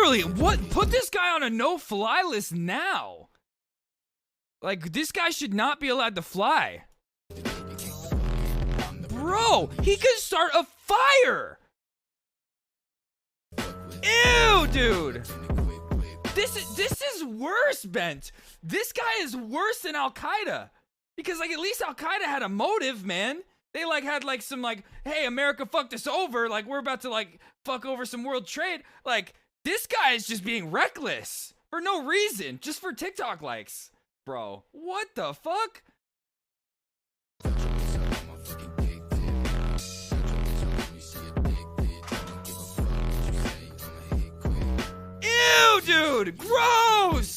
Literally, what? Put this guy on a no-fly list now. Like, this guy should not be allowed to fly. Bro, he could start a fire. Ew, dude. This is worse, Bent. This guy is worse than Al-Qaeda. Because, like, at least Al-Qaeda had a motive, man. They, like, had, like, some, like, hey, America fucked us over. Like, we're about to, like, fuck over some world trade. Like, this guy is just being reckless. For no reason. Just for TikTok likes. Bro, what the fuck? Ew, dude! Gross!